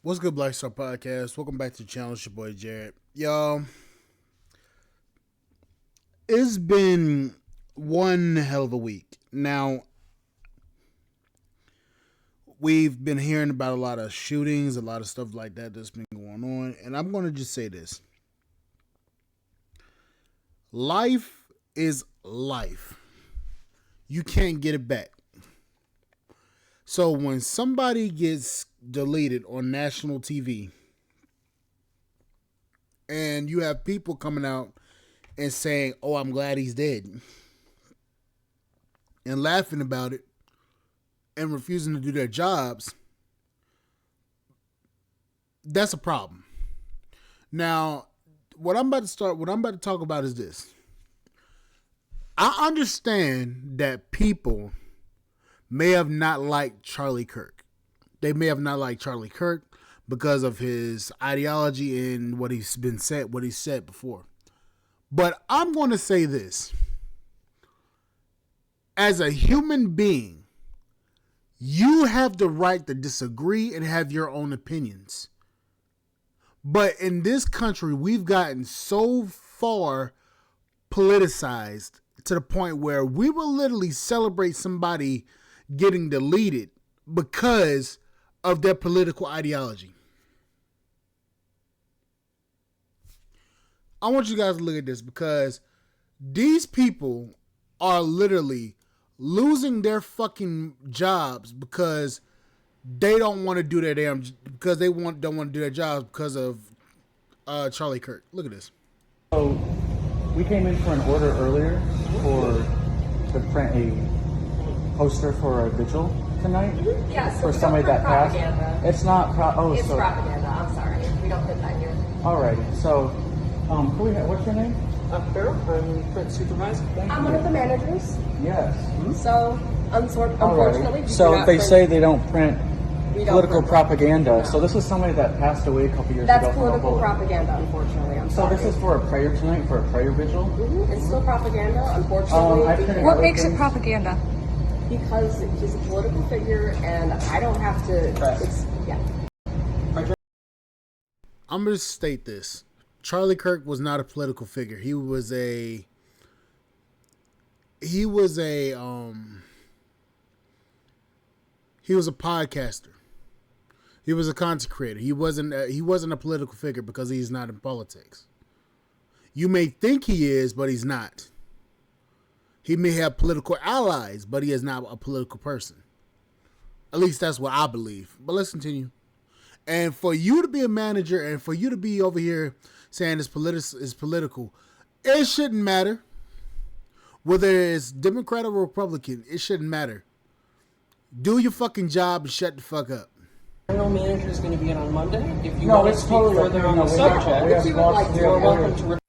What's good, Black Star Podcast? Welcome back to the channel. It's your boy Jared. Y'all, it's been one hell of a week. Now, we've been hearing about a lot of shootings, a lot of stuff like that that's been going on. And I'm going to just say this: life is life. You can't get it back. So when somebody gets deleted on national TV and you have people coming out and saying, "Oh, I'm glad he's dead," and laughing about it and refusing to do their jobs, that's a problem. Now, what I'm about to talk about is this. I understand that people may have not liked Charlie Kirk. They may have not liked Charlie Kirk because of his ideology and what he's said before. But I'm going to say this. As a human being, you have the right to disagree and have your own opinions. But in this country, we've gotten so far politicized to the point where we will literally celebrate somebody getting deleted because of their political ideology. I want you guys to look at this because these people are literally losing their fucking jobs because they don't want to do their damn because don't want to do their jobs because of Charlie Kirk. Look at this. So we came in for an order earlier to print a poster for a vigil tonight. Yes, For somebody that passed. propaganda. It's not It's propaganda. I'm sorry. We don't put that here. Alrighty. So, what's your name? Farrell, I'm print supervisor. I'm one of the managers, Yes. so unfortunately, we do So not they print- say they don't print we don't political print- propaganda. No. So this is somebody that passed away a couple years That's ago from a political bullet. propaganda. Unfortunately, I'm So sorry. this is for a prayer tonight, for a prayer vigil. It's still propaganda. I Unfortunately, printed because, What What makes it things- propaganda? because he's a political figure, and I don't have to. Press. Yeah. I'm going to state this. Charlie Kirk was not a political figure. He was a podcaster. He was a content creator. He wasn't a political figure because he's not in politics. You may think he is, but he's not. He may have political allies, but he is not a political person. At least that's what I believe. But let's continue. And for you to be a manager and for you to be over here saying it's political, it shouldn't matter. Whether it's Democrat or Republican, it shouldn't matter. Do your fucking job and shut the fuck up. General manager is going to be in on Monday. If you No, want to it's speak totally further on the we have subject, you would like lots to. of you're orders. welcome to.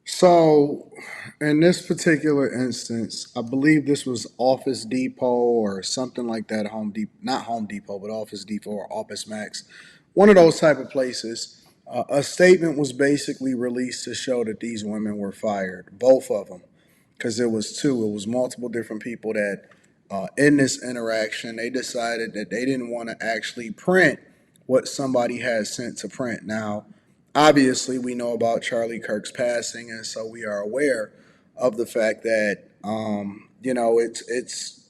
So, in this particular instance, I believe this was Office Depot or something like that. Home Depot, not Home Depot, but Office Depot or Office Max, one of those type of places. A statement was basically released to show that these women were fired, both of them, because it was two. It was multiple different people that, in this interaction, they decided that they didn't want to actually print what somebody had sent to print. Now, obviously, we know about Charlie Kirk's passing, and so we are aware of the fact that it's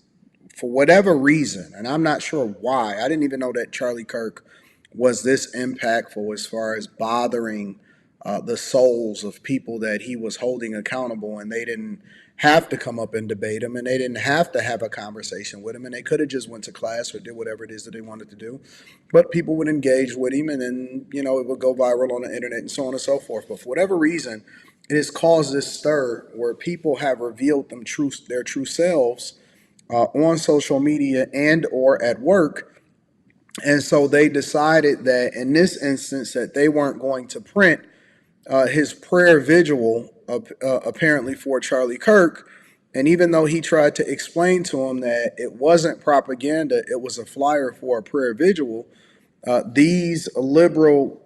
for whatever reason, and I'm not sure why. I didn't even know that Charlie Kirk was this impactful as far as bothering the souls of people that he was holding accountable, and they didn't have to come up and debate him, and they didn't have to have a conversation with him, and they could have just went to class or did whatever it is that they wanted to do. But people would engage with him, and then it would go viral on the internet and so on and so forth. But for whatever reason, it has caused this stir where people have revealed their true selves on social media and or at work. And so they decided that in this instance that they weren't going to print his prayer vigil apparently for Charlie Kirk. And even though he tried to explain to him that it wasn't propaganda, it was a flyer for a prayer vigil, these liberal,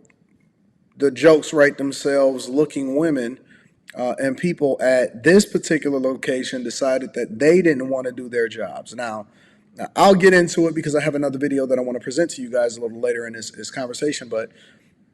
the jokes write themselves looking women and people at this particular location decided that they didn't want to do their jobs. Now, Now, I'll get into it because I have another video that I want to present to you guys a little later in this conversation, but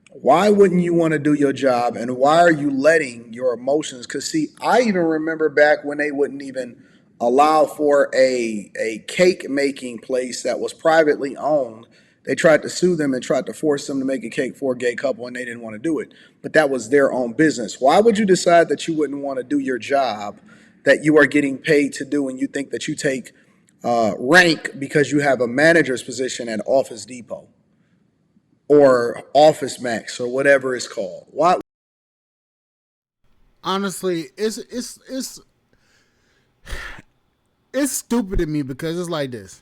why wouldn't you want to do your job, and why are you letting your emotions? Because, see, I even remember back when they wouldn't even allow for a cake making place that was privately owned. They tried to sue them and tried to force them to make a cake for a gay couple, and they didn't want to do it. But that was their own business. Why would you decide that you wouldn't want to do your job that you are getting paid to do, and you think that you take rank because you have a manager's position at Office Depot or Office Max or whatever it's called? Why? Honestly, it's stupid to me because it's like this.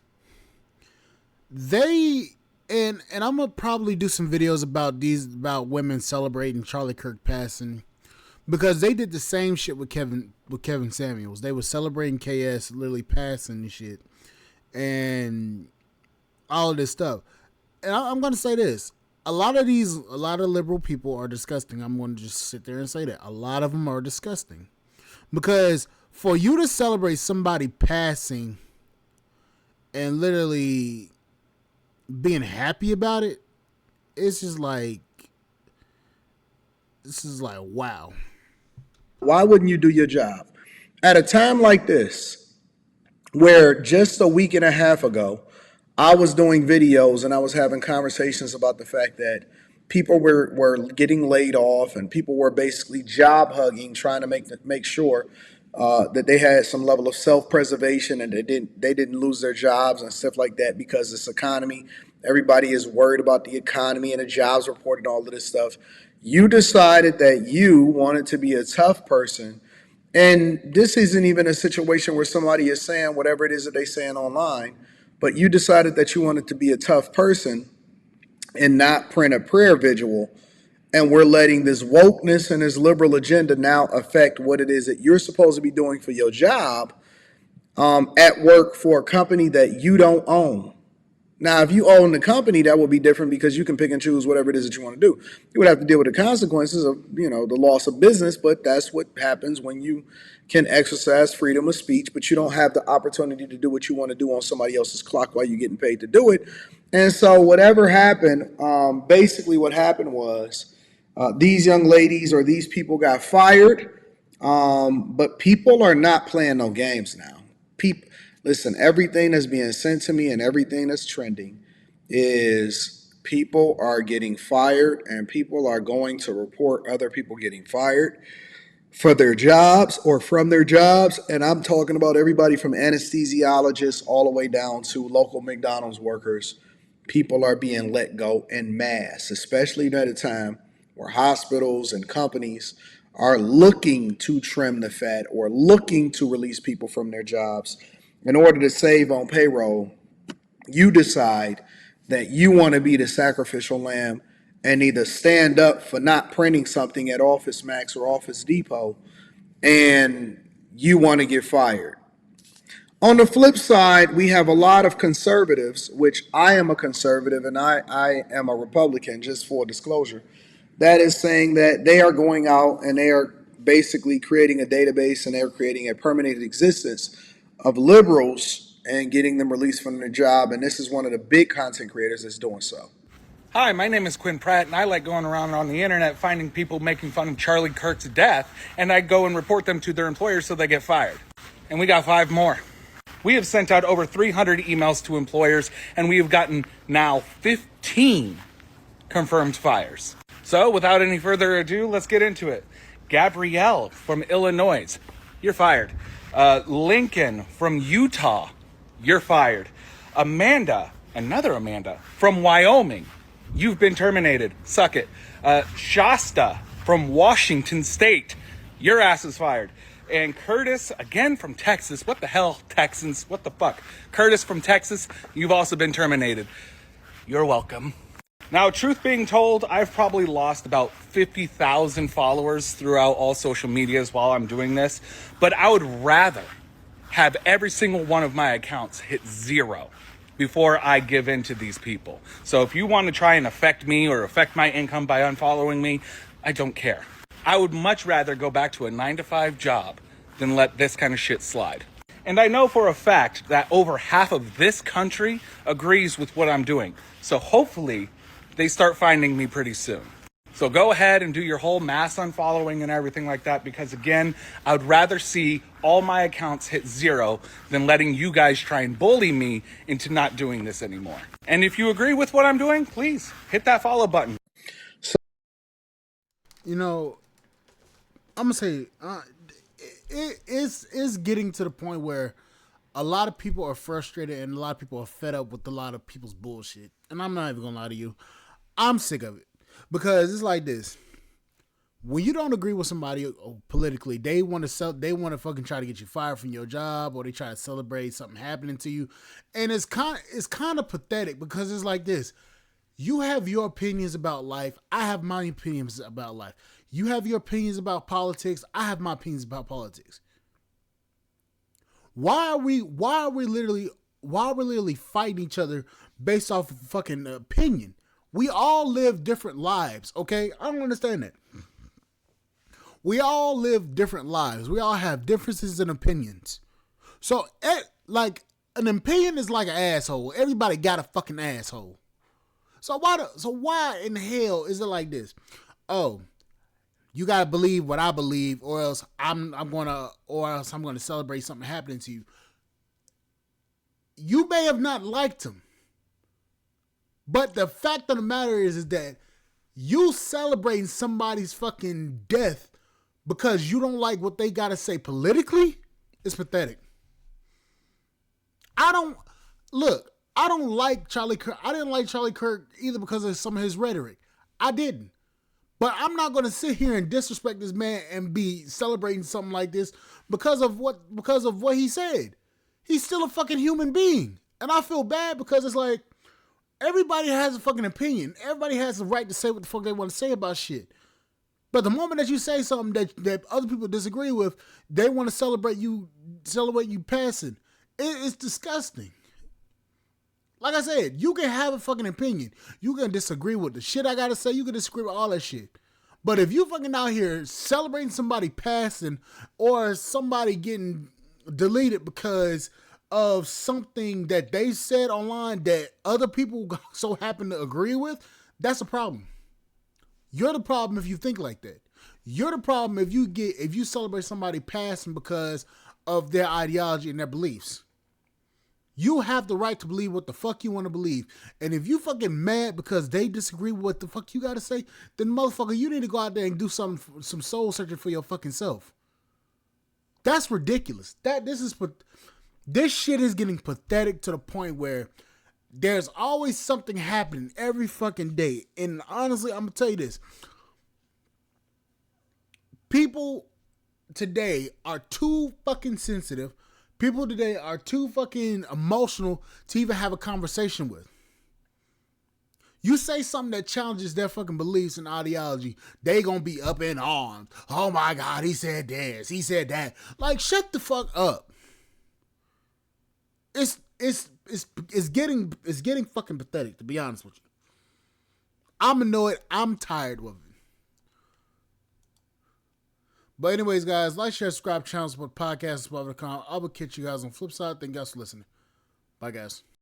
And I'm gonna probably do some videos about women celebrating Charlie Kirk passing, because they did the same shit with Kevin Samuels. They were celebrating KS literally passing and shit, and all of this stuff. And I'm gonna say this: a lot of liberal people are disgusting. I'm going to just sit there and say that a lot of them are disgusting, because for you to celebrate somebody passing and literally being happy about it, it's just like, this is like, wow. Why wouldn't you do your job at a time like this, where just a week and a half ago I was doing videos and I was having conversations about the fact that people were getting laid off, and people were basically job hugging, trying to make sure that they had some level of self-preservation, and they didn't lose their jobs and stuff like that, because this economy, everybody is worried about the economy and the jobs report and all of this stuff. You decided that you wanted to be a tough person, and this isn't even a situation where somebody is saying whatever it is that they're saying online, but you decided that you wanted to be a tough person and not print a prayer vigil. And we're letting this wokeness and this liberal agenda now affect what it is that you're supposed to be doing for your job at work for a company that you don't own. Now, if you own the company, that would be different, because you can pick and choose whatever it is that you want to do. You would have to deal with the consequences of, the loss of business, but that's what happens when you can exercise freedom of speech, but you don't have the opportunity to do what you want to do on somebody else's clock while you're getting paid to do it. And so whatever happened, basically what happened was these young ladies or these people got fired, but people are not playing no games now. Listen, everything that's being sent to me and everything that's trending is people are getting fired, and people are going to report other people getting fired for their jobs or from their jobs. And I'm talking about everybody from anesthesiologists all the way down to local McDonald's workers. People are being let go en masse, especially at a time where hospitals and companies are looking to trim the fat or looking to release people from their jobs in order to save on payroll. You decide that you want to be the sacrificial lamb and either stand up for not printing something at Office Max or Office Depot, and you want to get fired. On the flip side, we have a lot of conservatives, which I am a conservative and I am a Republican, just for disclosure, that is saying that they are going out and they are basically creating a database, and they're creating a permanent existence of liberals and getting them released from their job. And this is one of the big content creators that's doing so. Hi, my name is Quinn Pratt, and I like going around on the internet finding people making fun of Charlie Kirk's death, and I go and report them to their employers so they get fired. And we got 5 more. We have sent out over 300 emails to employers, and we have gotten now 15 confirmed fires. So without any further ado, let's get into it. Gabrielle from Illinois, you're fired. Lincoln from Utah, you're fired. Amanda, another Amanda from Wyoming, you've been terminated. Suck it. Shasta from Washington State, your ass is fired. And Curtis, again from Texas. What the hell, Texans? What the fuck? Curtis from Texas, you've also been terminated. You're welcome. Now, truth being told, I've probably lost about 50,000 followers throughout all social medias while I'm doing this, but I would rather have every single one of my accounts hit 0 before I give in to these people. So if you want to try and affect me or affect my income by unfollowing me, I don't care. I would much rather go back to a 9-to-5 job than let this kind of shit slide. And I know for a fact that over half of this country agrees with what I'm doing. So hopefully they start finding me pretty soon. So go ahead and do your whole mass unfollowing and everything like that, because again, I would rather see all my accounts hit 0 than letting you guys try and bully me into not doing this anymore. And if you agree with what I'm doing, please hit that follow button. You know, I'm gonna say it's getting to the point where a lot of people are frustrated and a lot of people are fed up with a lot of people's bullshit. And I'm not even gonna lie to you, I'm sick of it. Because it's like this: when you don't agree with somebody politically, they want to fucking try to get you fired from your job, or they try to celebrate something happening to you, and it's kind of pathetic because it's like this: you have your opinions about life, I have my opinions about life. You have your opinions about politics, I have my opinions about politics. Why are we literally fighting each other based off of fucking opinion? We all live different lives, okay? I don't understand that. We all live different lives. We all have differences in opinions. So, like, an opinion is like an asshole. Everybody got a fucking asshole. So why in the hell is it like this? Oh, you gotta believe what I believe, or else I'm gonna celebrate something happening to you. You may have not liked him. But the fact of the matter is that you celebrating somebody's fucking death because you don't like what they gotta say politically is pathetic. I don't like Charlie Kirk. I didn't like Charlie Kirk either because of some of his rhetoric. I didn't. But I'm not gonna sit here and disrespect this man and be celebrating something like this because of what he said. He's still a fucking human being. And I feel bad because it's like, everybody has a fucking opinion. Everybody has the right to say what the fuck they want to say about shit. But the moment that you say something that other people disagree with, they want to celebrate you passing. It's disgusting. Like I said, you can have a fucking opinion. You can disagree with the shit I gotta say. You can disagree with all that shit. But if you fucking out here celebrating somebody passing or somebody getting deleted because of something that they said online that other people so happen to agree with, that's a problem. You're the problem if you think like that. You're the problem if you celebrate somebody passing because of their ideology and their beliefs. You have the right to believe what the fuck you want to believe. And if you fucking mad because they disagree with what the fuck you got to say, then motherfucker, you need to go out there and do some soul searching for your fucking self. That's ridiculous. This shit is getting pathetic to the point where there's always something happening every fucking day. And honestly, I'm going to tell you this. People today are too fucking sensitive. People today are too fucking emotional to even have a conversation with. You say something that challenges their fucking beliefs and ideology, they gonna be up in arms. Oh my God, he said this, he said that. Like, shut the fuck up. It's getting fucking pathetic, to be honest with you. I'm annoyed. I'm tired of it. But anyways, guys, like, share, subscribe, channel, support podcast, I will catch you guys on the flip side. Thank you guys for listening. Bye, guys.